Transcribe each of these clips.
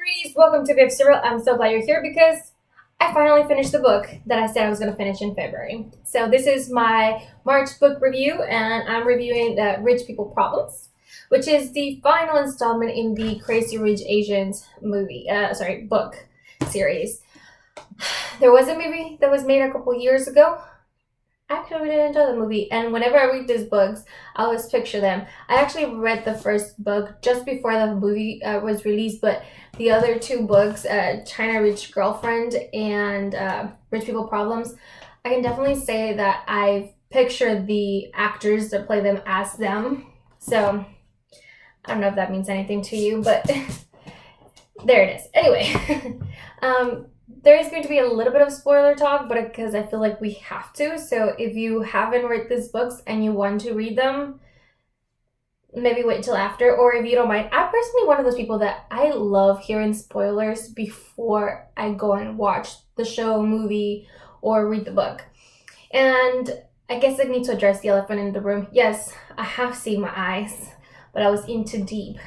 Pretties, welcome to Viv Serial. I'm so glad you're here because I finally finished the book that I said I was going to finish in February. So this is my March book review, and I'm reviewing the Rich People Problems, which is the final installment in the Crazy Rich Asians book series. There was a movie that was made a couple years ago. I actually really enjoy the movie, and whenever I read these books, I always picture them. I actually read the first book just before the movie was released, but the other two books, China Rich Girlfriend and Rich People Problems, I can definitely say that I've pictured the actors that play them as them. So I don't know if that means anything to you, but there it is. Anyway, there is going to be a little bit of spoiler talk, but because I feel like we have to. So if you haven't read these books and you want to read them, maybe wait till after. Or if you don't mind, I'm personally one of those people that I love hearing spoilers before I go and watch the show, movie, or read the book. And I guess I need to address the elephant in the room. Yes, I have seen my eyes, but I was in too deep,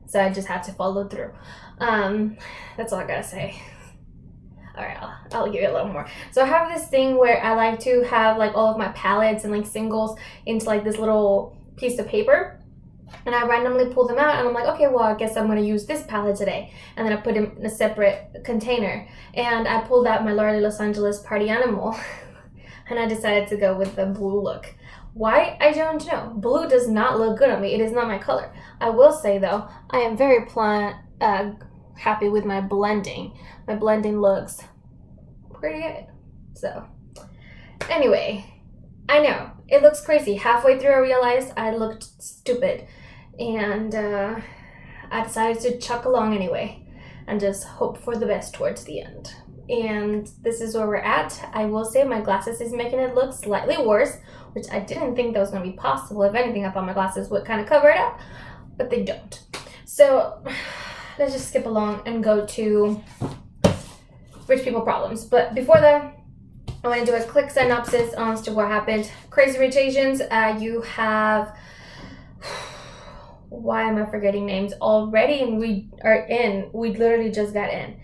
so I just had to follow through. That's all I gotta say. All right, I'll give you a little more. So I have this thing where I like to have like all of my palettes and like singles into like this little piece of paper, and I randomly pull them out, and I'm like, okay, well, I guess I'm gonna use this palette today, and then I put it in a separate container, and I pulled out my Laura de Los Angeles Party Animal, and I decided to go with the blue look. Why? I don't know. Blue does not look good on me. It is not my color. I will say though, I am very happy with my blending. My blending looks pretty good. So, anyway, I know it looks crazy. Halfway through, I realized I looked stupid, and I decided to chuck along anyway and just hope for the best towards the end. And this is where we're at. I will say my glasses is making it look slightly worse, which I didn't think that was going to be possible. If anything, I thought my glasses would kind of cover it up, but they don't. So let's just skip along and go to Rich People Problems. But before that, I want to do a quick synopsis on to what happened. Crazy Rich Asians, you have... Why am I forgetting names already? And we literally just got in.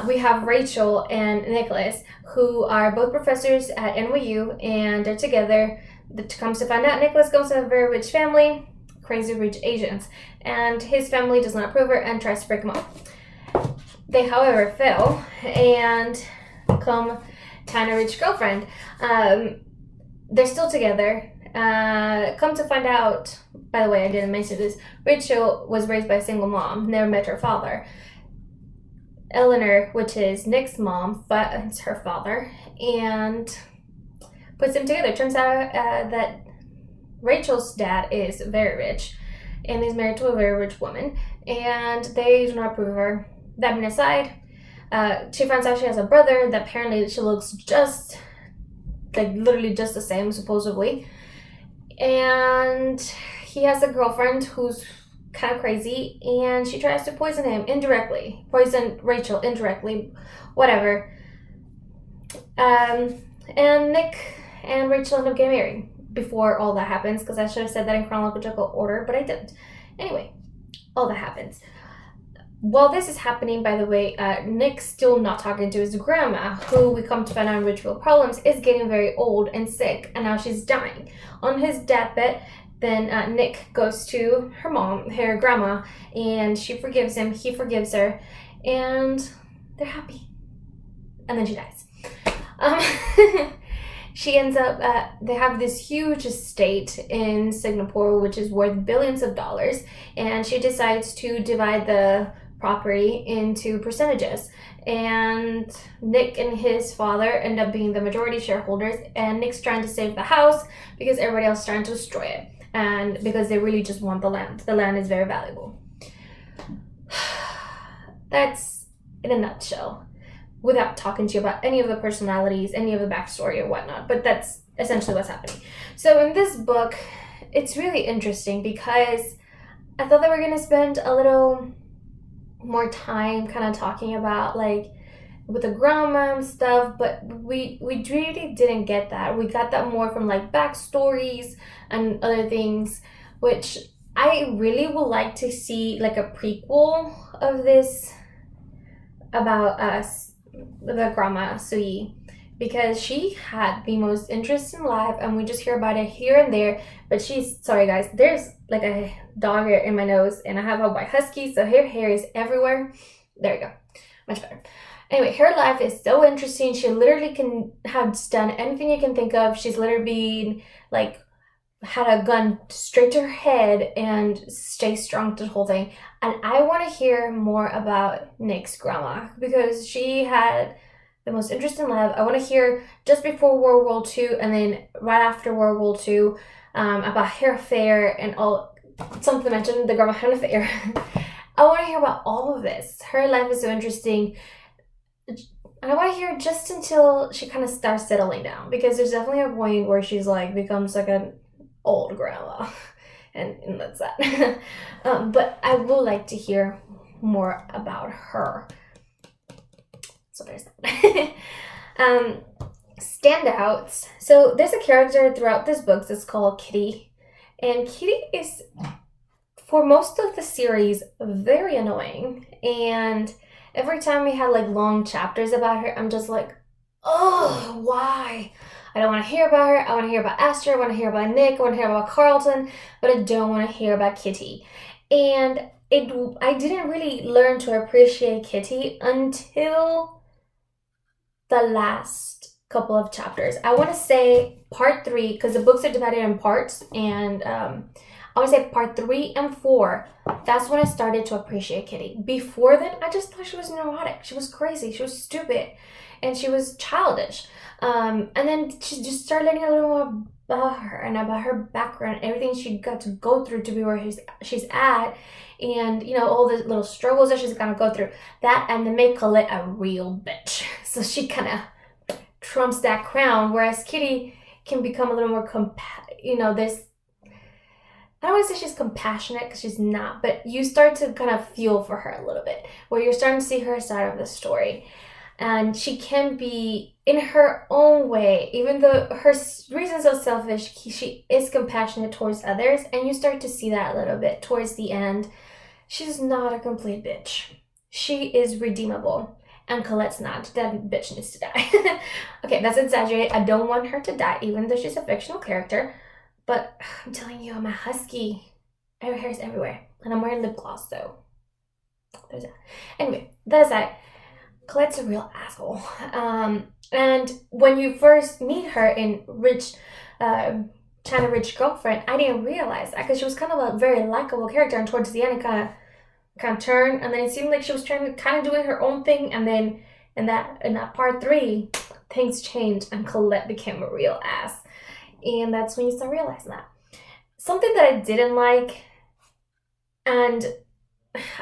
We have Rachel and Nicholas, who are both professors at NYU, and they're together. Comes to find out, Nicholas comes from a very rich family, Crazy Rich Asians, and his family does not approve her and tries to break him up. They, however, fail and become China Rich Girlfriend. They're still together. Come to find out, by the way, I didn't mention this, Rachel was raised by a single mom, never met her father. Eleanor, which is Nick's mom, finds her father and puts them together. Turns out that Rachel's dad is very rich and is married to a very rich woman, and they do not approve of her. That being aside, she finds out she has a brother that apparently she looks just, like literally just the same, supposedly. And he has a girlfriend who's kind of crazy, and she tries to poison Rachel indirectly, whatever. And Nick and Rachel end up getting married before all that happens, because I should have said that in chronological order, but I didn't. Anyway, all that happens. While this is happening, by the way, Nick's still not talking to his grandma, who we come to find out in Rich People Problems is getting very old and sick, and now she's dying. On his deathbed, then Nick goes to her grandma, and she forgives him, he forgives her, and they're happy. And then she dies. She ends up, they have this huge estate in Singapore, which is worth billions of dollars, and she decides to divide the property into percentages. And Nick and his father end up being the majority shareholders, and Nick's trying to save the house because everybody else is trying to destroy it, and because they really just want the land. The land is very valuable. That's in a nutshell, without talking to you about any of the personalities, any of the backstory or whatnot, but that's essentially what's happening. So in this book, it's really interesting because I thought that we're going to spend a little more time kind of talking about like with the grandma and stuff, but we really didn't get that. We got that more from like backstories and other things, which I really would like to see like a prequel of this about the grandma Sui, because she had the most interesting life, and we just hear about it here and there. But she's sorry, guys. There's like a dog hair in my nose, and I have a white husky, so her hair is everywhere. There you go, much better. Anyway, her life is so interesting. She literally can have done anything you can think of. She's literally been like had a gun straight to her head and stay strong through the whole thing. And I want to hear more about Nick's grandma, because she had the most interesting life. I want to hear just before World War II and then right after World War II, about her affair and all. Something mentioned the grandma had an affair. I want to hear about all of this. Her life is so interesting. And I want to hear just until she kind of starts settling down, because there's definitely a point where she's like becomes like an old grandma, and that's that. But I would like to hear more about her. So there's that. Standouts. So there's a character throughout this book that's called Kitty, and Kitty is, for most of the series, very annoying. And every time we had like long chapters about her, I'm just like, oh, why? I don't want to hear about her. I want to hear about Esther. I want to hear about Nick. I want to hear about Carlton, but I don't want to hear about Kitty. And I didn't really learn to appreciate Kitty until the last couple of chapters. I want to say part 3, because the books are divided in parts, and I want to say part 3 and 4. That's when I started to appreciate Kitty. Before then, I just thought she was neurotic. She was crazy. She was stupid, and she was childish. And then she just started learning a little more about her and about her background, everything she got to go through to be where she's at, and all the little struggles that she's gonna go through. That, and then make Colette a real bitch. So she kind of trumps that crown, whereas Kitty can become a little more this. I don't want to say she's compassionate, because she's not, but you start to kind of feel for her a little bit, where you're starting to see her side of the story. And she can be, in her own way, even though her reasons are selfish, she is compassionate towards others, and you start to see that a little bit towards the end. She's not a complete bitch. She is redeemable, and Colette's not. That bitch needs to die. Okay, that's exaggerated. I don't want her to die, even though she's a fictional character. But I'm telling you, I'm a husky. Her hair's everywhere, and I'm wearing lip gloss, so there's that. Anyway, that is that. Colette's a real asshole. And when you first meet her in China Rich Girlfriend, I didn't realize that, because she was kind of a very likable character, and towards the end it kind of turned, and then it seemed like she was trying to kind of doing her own thing, and then in that part 3, things changed and Colette became a real ass. And that's when you start realizing that. Something that I didn't like, and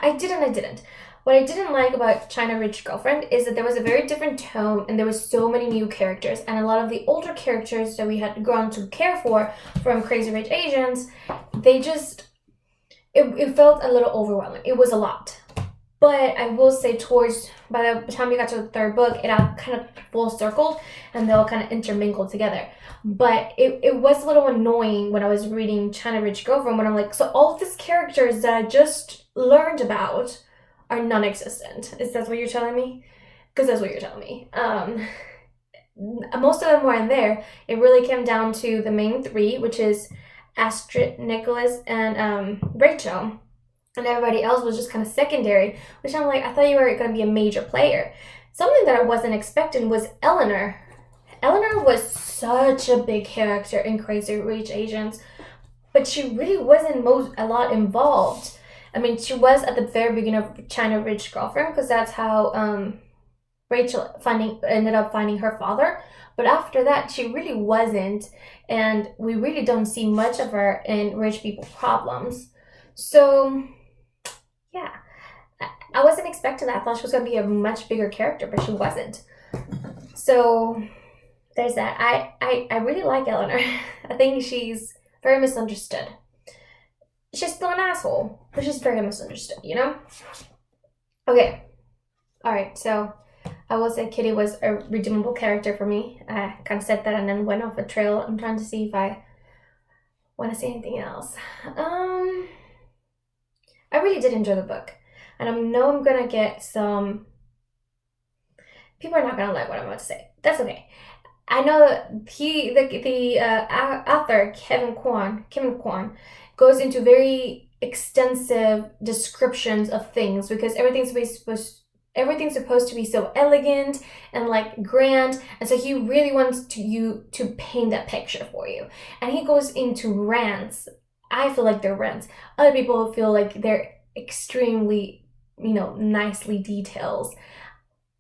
I didn't. What I didn't like about China Rich Girlfriend is that there was a very different tone, and there was so many new characters, and a lot of the older characters that we had grown to care for from Crazy Rich Asians, they just, it felt a little overwhelming. It was a lot. But I will say by the time we got to the 3rd book, it all kind of full circled, and they all kind of intermingled together. But it was a little annoying when I was reading China Rich Girlfriend, when I'm like, so all of these characters that I just learned about are non-existent. Is that what you're telling me? Because that's what you're telling me. Most of them were in there. It really came down to the main 3, which is Astrid, Nicholas, and Rachel. And everybody else was just kind of secondary, which I'm like, I thought you were going to be a major player. Something that I wasn't expecting was Eleanor. Eleanor was such a big character in Crazy Rich Asians, but she really wasn't a lot involved. I mean, she was at the very beginning of China Rich Girlfriend, because that's how Rachel ended up finding her father. But after that, she really wasn't, and we really don't see much of her in Rich People Problems. So, yeah, I wasn't expecting that. I thought she was going to be a much bigger character, but she wasn't. So, there's that. I really like Eleanor. I think she's very misunderstood. She's still an asshole, but she's very misunderstood, Okay. Alright, so I will say Kitty was a redeemable character for me. I kind of said that and then went off a trail. I'm trying to see if I want to say anything else. I really did enjoy the book. And I know I'm going to get some people are not gonna like what I'm about to say. That's okay. I know that the author Kevin Kwan goes into very extensive descriptions of things because everything's supposed to be so elegant and like grand, and so he really wants you to paint that picture for you, and he goes into rants. I feel like they're rants. Other people feel like they're extremely, nicely details.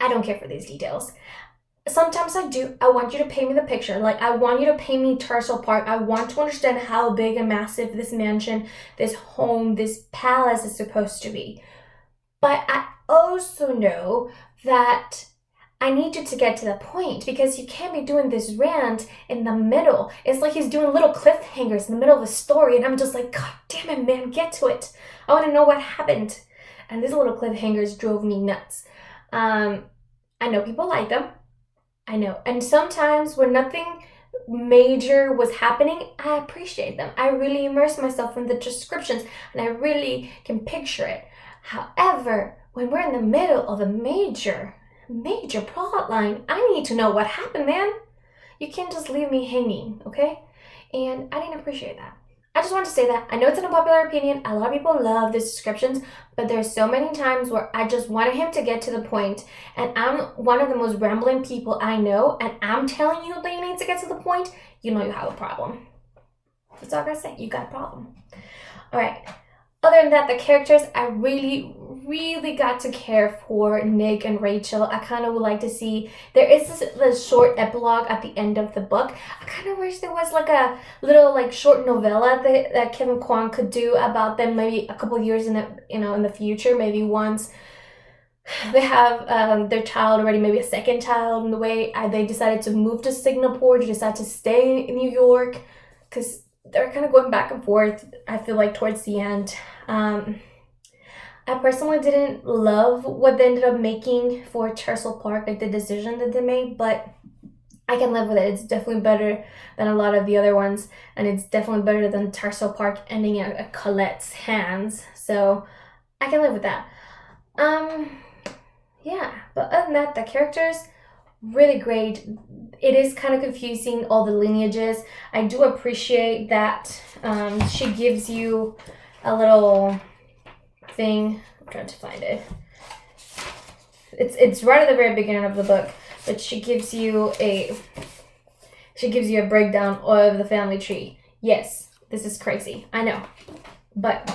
I don't care for these details. Sometimes I do. I want you to paint me the picture. Like, I want you to paint me Turtle Park. I want to understand how big and massive this mansion, this home, this palace is supposed to be. But I also know that I need you to get to the point, because you can't be doing this rant in the middle. It's like he's doing little cliffhangers in the middle of a story, and I'm just like, God damn it, man, get to it. I want to know what happened. And these little cliffhangers drove me nuts. I know people like them. I know. And sometimes when nothing major was happening, I appreciate them. I really immerse myself in the descriptions and I really can picture it. However, when we're in the middle of a major plot line, I need to know what happened, man. You can't just leave me hanging, okay? And I didn't appreciate that. I just want to say that. I know it's an unpopular opinion. A lot of people love these descriptions, but there's so many times where I just wanted him to get to the point, and I'm one of the most rambling people I know, and I'm telling you that you need to get to the point, you know you have a problem. That's all I gotta say. You got a problem. All right. Other than that, the characters, I really got to care for Nick and Rachel. I kind of would like to see, there is this short epilogue at the end of the book. I kind of wish there was like a little like short novella that Kevin Kwan could do about them, maybe a couple years in the future, maybe once they have their child already, maybe a second child in the way. They decided to move to Singapore, to decide to stay in New York, because they're kind of going back and forth, I feel like, towards the end. I personally didn't love what they ended up making for Turtle Park, like the decision that they made, but I can live with it. It's definitely better than a lot of the other ones, and it's definitely better than Turtle Park ending at Colette's hands, so I can live with that. Yeah, but other than that, the characters, really great. It is kind of confusing, all the lineages. I do appreciate that she gives you a little thing. I'm trying to find it. It's right at the very beginning of the book, but she gives you a breakdown of the family tree. Yes, this is crazy, I know, but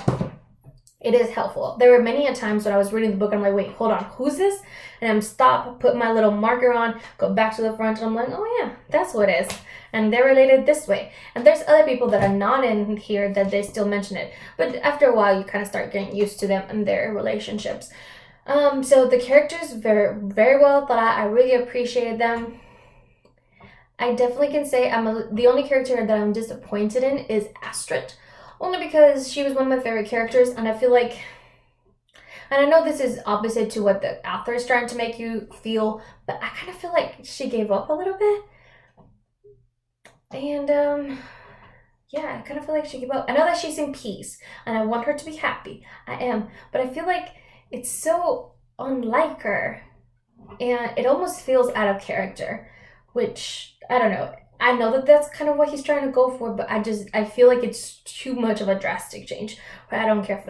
it is helpful. There were many a times when I was reading the book, I'm like, wait, hold on, who's this? And I'm stop, put my little marker on, go back to the front, and I'm like, oh yeah, that's what it is. And they're related this way. And there's other people that are not in here that they still mention it. But after a while, you kind of start getting used to them and their relationships. So the characters, very, very well thought out. I really appreciated them. I definitely can say the only character that I'm disappointed in is Astrid. Only because she was one of my favorite characters, and I feel like, and I know this is opposite to what the author is trying to make you feel, but I kind of feel like she gave up a little bit. And, yeah, I kind of feel like she gave up. I know that she's in peace, and I want her to be happy. I am. But I feel like it's so unlike her, and it almost feels out of character, which, I don't know. I know that that's kind of what he's trying to go for, but I feel like it's too much of a drastic change. But I don't care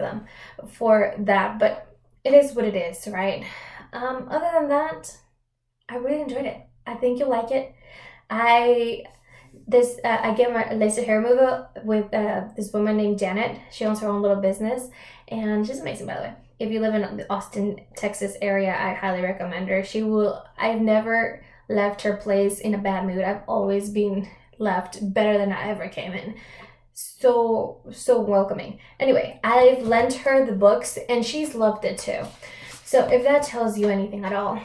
for that, but it is what it is, right? Other than that, I really enjoyed it. I think you'll like it. I get my laser hair removal with this woman named Janet. She owns her own little business, and she's amazing, by the way. If you live in the Austin, Texas area, I highly recommend her. I've never left her place in a bad mood. I've always been left better than I ever came in. So welcoming. Anyway, I've lent her the books, and she's loved it too. So if that tells you anything at all,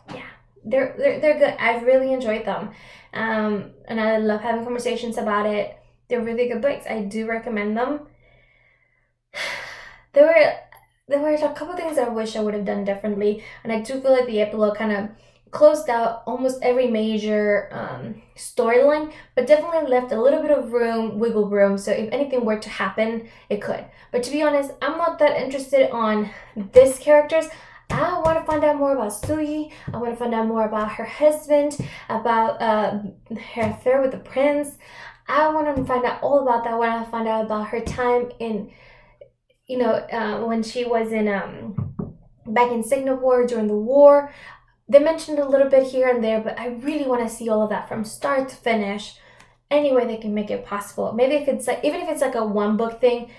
yeah, they're good. I've really enjoyed them. And I love having conversations about it. They're really good books. I do recommend them. There were a couple things that I wish I would have done differently, and I do feel like the epilogue kind of closed out almost every major storyline, but definitely left a little bit of wiggle room, so if anything were to happen, it could. But to be honest, I'm not that interested on these characters. I I want to find out more about Suyi. I want to find out more about her husband, about her affair with the prince. I want to find out all about that. I want to find out about her time in, when she was in back in Singapore during the war. They mentioned a little bit here and there, but I really want to see all of that from start to finish. Any way they can make it possible. Maybe if it's like, even if it's like a one book thing,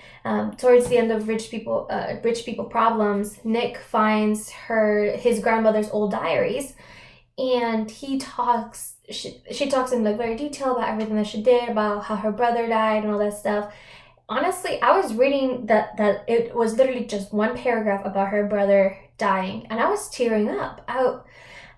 towards the end of Rich People Problems, Nick finds his grandmother's old diaries, and she talks in like very detail about everything that she did, about how her brother died and all that stuff. Honestly, I was reading that it was literally just one paragraph about her brother dying, and I was tearing up.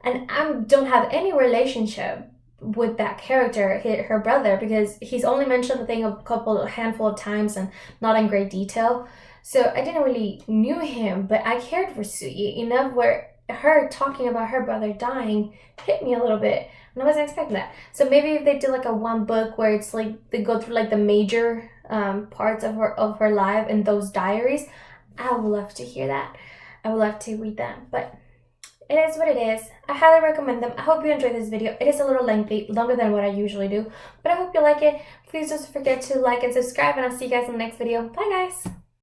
And I don't have any relationship with that character, her brother, because he's only mentioned the thing a handful of times and not in great detail. So I didn't really knew him, but I cared for Suyi enough where her talking about her brother dying hit me a little bit, and I wasn't expecting that. So maybe if they did like a one book where it's like they go through like the major parts of her life in those diaries, I would love to hear that. I would love to read them, but it is what it is. I highly recommend them. I hope you enjoyed this video. It is a little lengthy, longer than what I usually do, but I hope you like it. Please don't forget to like and subscribe, and I'll see you guys in the next video. Bye, guys!